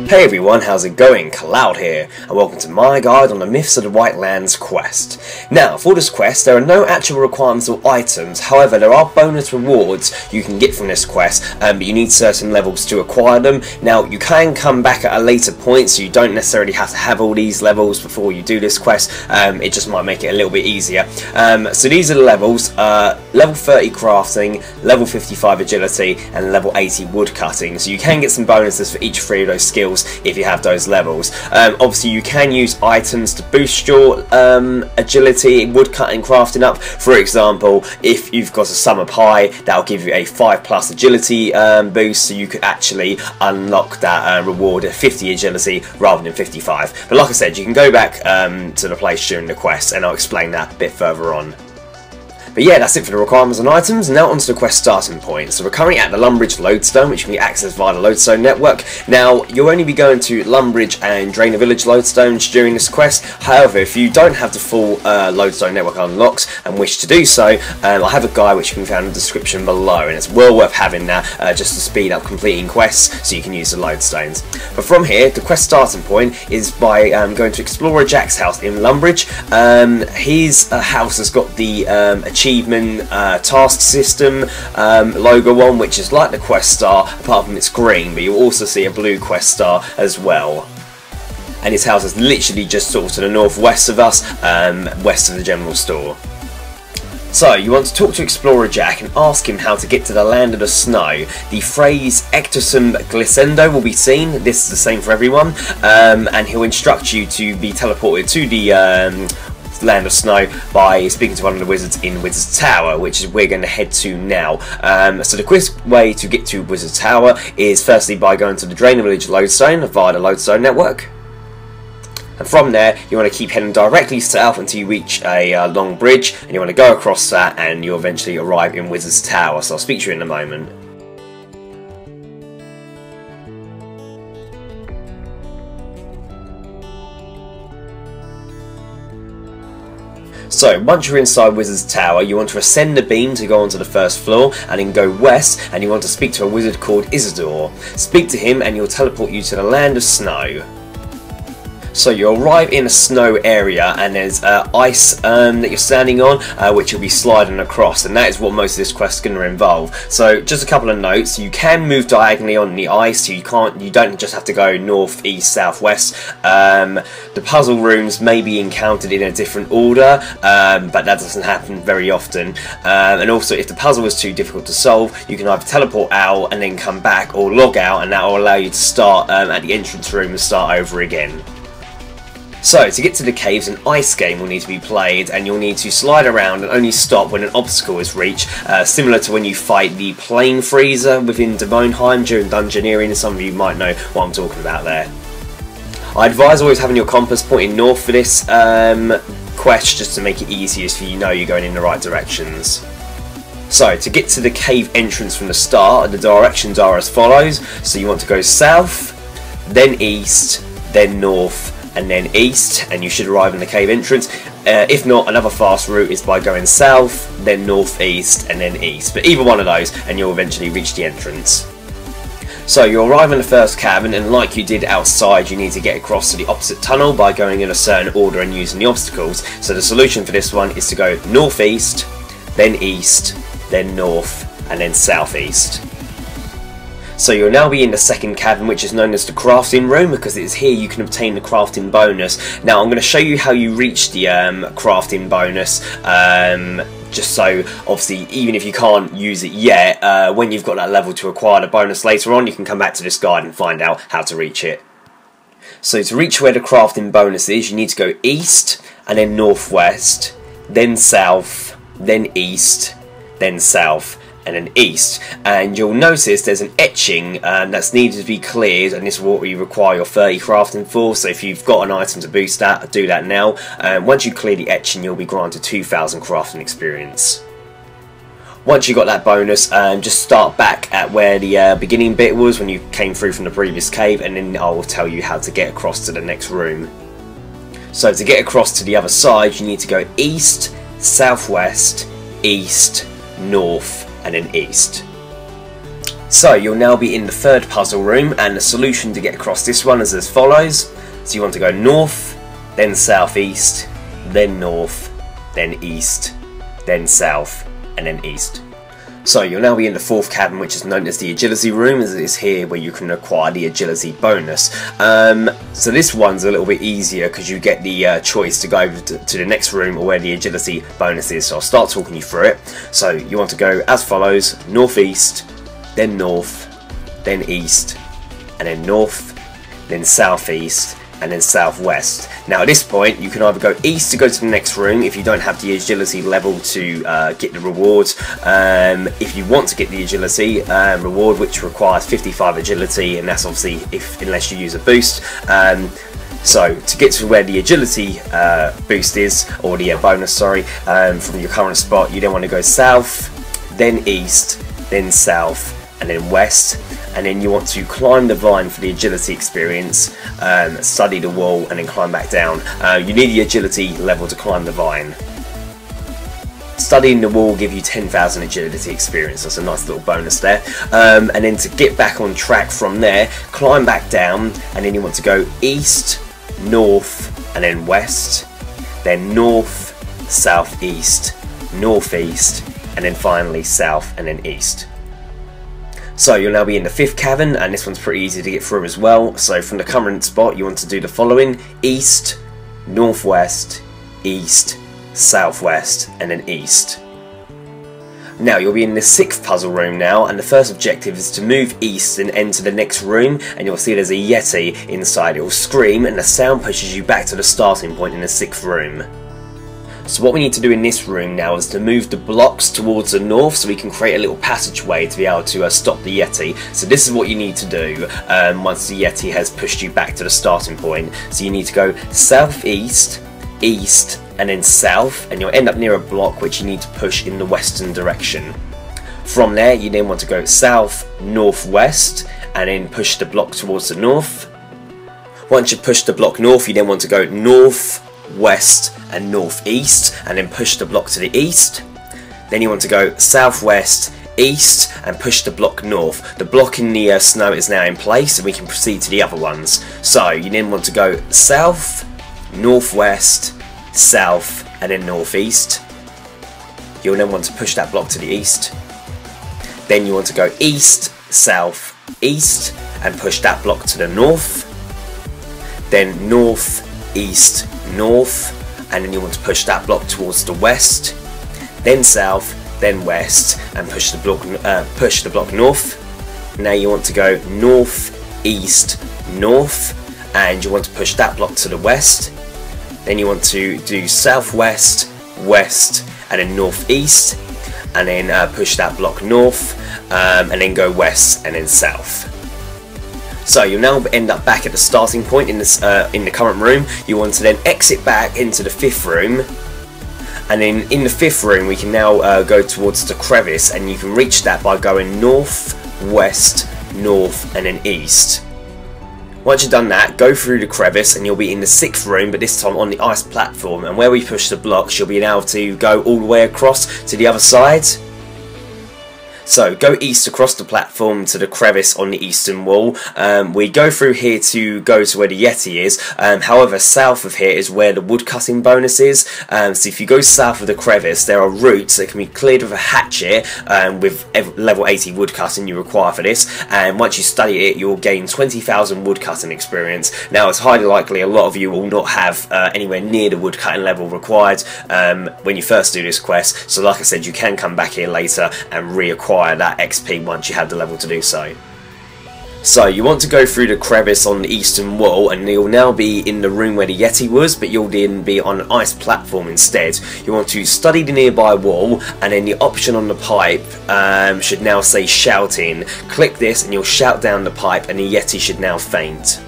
Hey everyone, how's it going? Cloud here, and welcome to my guide on the Myths of the White Lands quest. Now, for this quest, there are no actual requirements or items, however there are bonus rewards you can get from this quest, but you need certain levels to acquire them. Now, you can come back at a later point, so you don't necessarily have to have all these levels before you do this quest. It just might make it a little bit easier. So these are the levels: level 30 crafting, level 55 agility, and level 80 woodcutting. So you can get some bonuses for each three of those skills if you have those levels. Obviously you can use items to boost your agility, woodcutting, crafting up. For example, if you've got a summer pie, that'll give you a 5+ agility boost, so you could actually unlock that reward at 50 agility rather than 55. But like I said, you can go back to the place during the quest, and I'll explain that a bit further on. But yeah, that's it for the requirements and items. Now onto the quest starting point. So we're currently at the Lumbridge Lodestone, which can be accessed via the Lodestone network. Now, you'll only be going to Lumbridge and Drainer Village Lodestones during this quest. However, if you don't have the full Lodestone network unlocked and wish to do so, I have a guide which you can find in the description below, and it's well worth having that just to speed up completing quests so you can use the Lodestones. But from here, the quest starting point is by going to Explorer Jack's house in Lumbridge. His house has got the achievement task system logo on, which is like the quest star apart from it's green, but you'll also see a blue quest star as well. And his house is literally just sort of to the northwest of us, west of the general store. So, you want to talk to Explorer Jack and ask him how to get to the land of the snow. The phrase Ectosum Glisendo will be seen. This is the same for everyone, and he'll instruct you to be teleported to the land of snow by speaking to one of the wizards in Wizard's Tower, which is we're going to head to now. So the quick way to get to Wizard's Tower is firstly by going to the Drainer Village Lodestone via the Lodestone network. And from there, you want to keep heading directly south until you reach a long bridge, and you want to go across that, and you'll eventually arrive in Wizard's Tower. So I'll speak to you in a moment. So, once you're inside Wizard's Tower, you want to ascend the beam to go onto the first floor, and then go west, and you want to speak to a wizard called Isidore. Speak to him and he'll teleport you to the land of snow. So you arrive in a snow area, and there's ice that you're standing on, which you'll be sliding across, and that is what most of this quest is going to involve. So just a couple of notes: you can move diagonally on the ice, so you don't just have to go north, east, south, west. The puzzle rooms may be encountered in a different order, but that doesn't happen very often. And also, if the puzzle is too difficult to solve, you can either teleport out and then come back, or log out, and that will allow you to start at the entrance room and start over again. So, to get to the caves, an ice game will need to be played, and you'll need to slide around and only stop when an obstacle is reached, similar to when you fight the plane freezer within Demonheim during Dungeoneering, and some of you might know what I'm talking about there. I advise always having your compass pointing north for this quest, just to make it easier so you know you're going in the right directions. So, to get to the cave entrance from the start, the directions are as follows. So you want to go south, then east, then north, and then east, and you should arrive in the cave entrance. If not, another fast route is by going south, then northeast, and then east. But either one of those, and you'll eventually reach the entrance. So you arrive in the first cavern, and like you did outside, you need to get across to the opposite tunnel by going in a certain order and using the obstacles. So the solution for this one is to go northeast, then east, then north, and then southeast. So you'll now be in the second cavern, which is known as the crafting room, because it is here you can obtain the crafting bonus. Now I'm going to show you how you reach the crafting bonus, just so obviously even if you can't use it yet, when you've got that level to acquire the bonus later on, you can come back to this guide and find out how to reach it. So to reach where the crafting bonus is, you need to go east, and then northwest, then south, then east, then south, and then east, and you'll notice there's an etching that's needed to be cleared, and this is what you require your 30 crafting for. So if you've got an item to boost that, do that now. Once you clear the etching, you'll be granted 2,000 crafting experience. Once you got that bonus, just start back at where the beginning bit was when you came through from the previous cave, and then I will tell you how to get across to the next room. So to get across to the other side, you need to go east, southwest, east, north, and then east. So you'll now be in the third puzzle room, and the solution to get across this one is as follows. So you want to go north, then southeast, then north, then east, then south, and then east. So you'll now be in the fourth cabin, which is known as the agility room, as it is here where you can acquire the agility bonus. So this one's a little bit easier because you get the choice to go to the next room or where the agility bonus is. So I'll start talking you through it. So you want to go as follows: northeast, then north, then east, and then north, then southeast, and then southwest. Now at this point you can either go east to go to the next room if you don't have the agility level to get the rewards. If you want to get the agility reward, which requires 55 agility, and that's obviously unless you use a boost. So to get to where the agility boost is, or the bonus, sorry, from your current spot, you then want to go south, then east, then south, and then west, and then you want to climb the vine for the agility experience, study the wall, and then climb back down. You need the agility level to climb the vine. Studying the wall will give you 10,000 agility experience. That's a nice little bonus there. And then to get back on track from there, climb back down, and then you want to go east, north, and then west, then north, southeast, northeast, and then finally south and then east. So you'll now be in the fifth cabin, and this one's pretty easy to get through as well. So from the current spot you want to do the following: east, northwest, east, southwest, and then east. Now you'll be in the sixth puzzle room now, and the first objective is to move east and enter the next room, and you'll see there's a Yeti inside. It will scream and the sound pushes you back to the starting point in the sixth room. So what we need to do in this room now is to move the blocks towards the north so we can create a little passageway to be able to stop the Yeti. So this is what you need to do once the Yeti has pushed you back to the starting point. So you need to go southeast, east, and then south, and you'll end up near a block which you need to push in the western direction. From there you then want to go south, northwest, and then push the block towards the north. Once you've pushed the block north, you then want to go north, west, and northeast, and then push the block to the east. Then you want to go southwest, east, and push the block north. The block in the snow is now in place, and we can proceed to the other ones. So you then want to go south, northwest, south, and then northeast. You'll then want to push that block to the east. Then you want to go east, south, east, and push that block to the north. Then north, east, north, and then you want to push that block towards the west. Then south, then west, and push the block north. Now you want to go north, east, north, and you want to push that block to the west. Then you want to do southwest, west, and then northeast, and then push that block north, and then go west and then south. So you'll now end up back at the starting point in this in the current room. You want to then exit back into the fifth room, and then in the fifth room we can now go towards the crevice, and you can reach that by going north, west, north, and then east. Once you've done that, go through the crevice and you'll be in the sixth room, but this time on the ice platform, and where we push the blocks you'll be able to go all the way across to the other side. So go east across the platform to the crevice on the eastern wall. We go through here to go to where the Yeti is. However, south of here is where the woodcutting bonus is. So if you go south of the crevice, there are routes that can be cleared with a hatchet with level 80 woodcutting you require for this. And once you study it, you'll gain 20,000 woodcutting experience. Now, it's highly likely a lot of you will not have anywhere near the woodcutting level required when you first do this quest. So like I said, you can come back here later and reacquire that XP once you have the level to do so. So you want to go through the crevice on the eastern wall, and you'll now be in the room where the Yeti was, but you'll then be on an ice platform instead. You want to study the nearby wall, and then the option on the pipe should now say shouting. Click this and you'll shout down the pipe and the Yeti should now faint.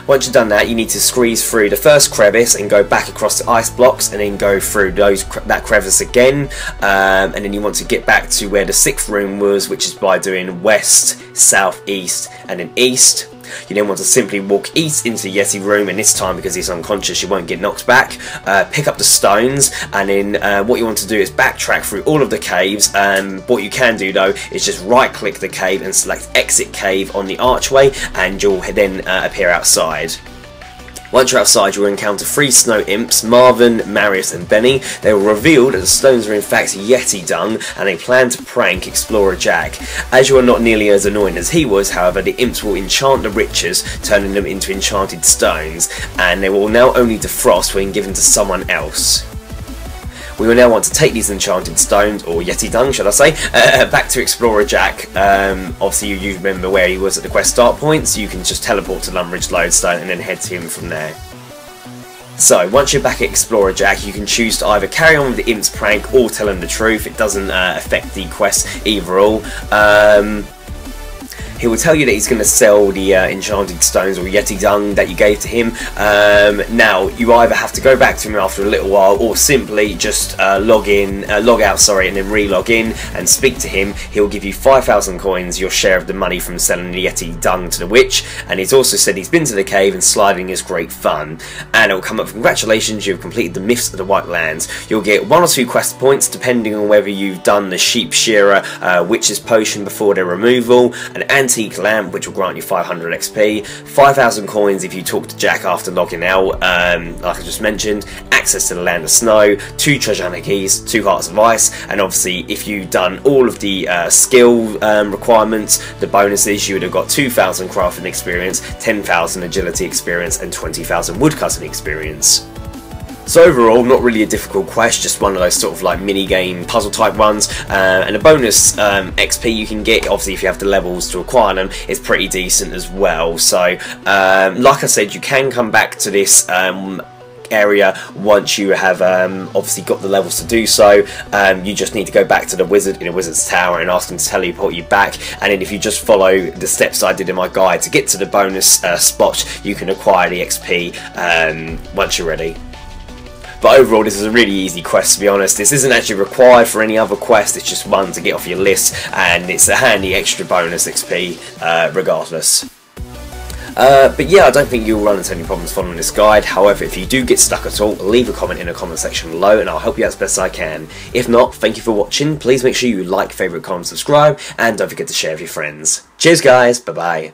Once you've done that, you need to squeeze through the first crevice and go back across the ice blocks, and then go through that crevice again, and then you want to get back to where the sixth room was, which is by doing west, south, east, and then east. You then want to simply walk east into the Yeti room, and this time, because he's unconscious, you won't get knocked back. Pick up the stones, and then what you want to do is backtrack through all of the caves. What you can do though is just right click the cave and select exit cave on the archway, and you'll then appear outside. Once you're outside, you will encounter 3 snow imps, Marvin, Marius and Benny. They will reveal that the stones are in fact Yeti dung, and they plan to prank Explorer Jack. As you are not nearly as annoying as he was, however, the imps will enchant the riches, turning them into enchanted stones, and they will now only defrost when given to someone else. We will now want to take these enchanted stones, or Yeti dung should I say, back to Explorer Jack. Obviously you remember where he was at the quest start point, so you can just teleport to Lodestone and then head to him from there. So, once you're back at Explorer Jack, you can choose to either carry on with the imp's prank or tell him the truth. It doesn't affect the quest either or. He will tell you that he's going to sell the enchanted stones or Yeti dung that you gave to him. Now, you either have to go back to him after a little while, or simply just log out, and then re-log in and speak to him. He'll give you 5,000 coins, your share of the money from selling the Yeti dung to the witch. And he's also said he's been to the cave and sliding is great fun. And it will come up, congratulations, you've completed the Myths of the White Lands. You'll get 1 or 2 quest points depending on whether you've done the Sheep Shearer Witch's Potion before their removal, an antique lamp which will grant you 500 XP, 5,000 coins if you talk to Jack after logging out, like I just mentioned, access to the Land of Snow, 2 treasure hunter keys, 2 hearts of ice, and obviously if you've done all of the skill requirements, the bonuses, you would have got 2,000 crafting experience, 10,000 agility experience, and 20,000 woodcutting experience. So overall, not really a difficult quest, just one of those sort of like mini-game puzzle type ones, and the bonus XP you can get, obviously if you have the levels to acquire them, is pretty decent as well. So like I said, you can come back to this area once you have obviously got the levels to do so. You just need to go back to the wizard in a wizard's tower and ask him to teleport you back, and then if you just follow the steps I did in my guide to get to the bonus spot, you can acquire the XP once you're ready. But overall, this is a really easy quest, to be honest. This isn't actually required for any other quest, it's just one to get off your list, and it's a handy extra bonus XP regardless. But yeah, I don't think you'll run into any problems following this guide. However, if you do get stuck at all, leave a comment in the comment section below and I'll help you out as best I can. If not, thank you for watching. Please make sure you like, favourite, comment, subscribe, and don't forget to share with your friends. Cheers guys, bye bye.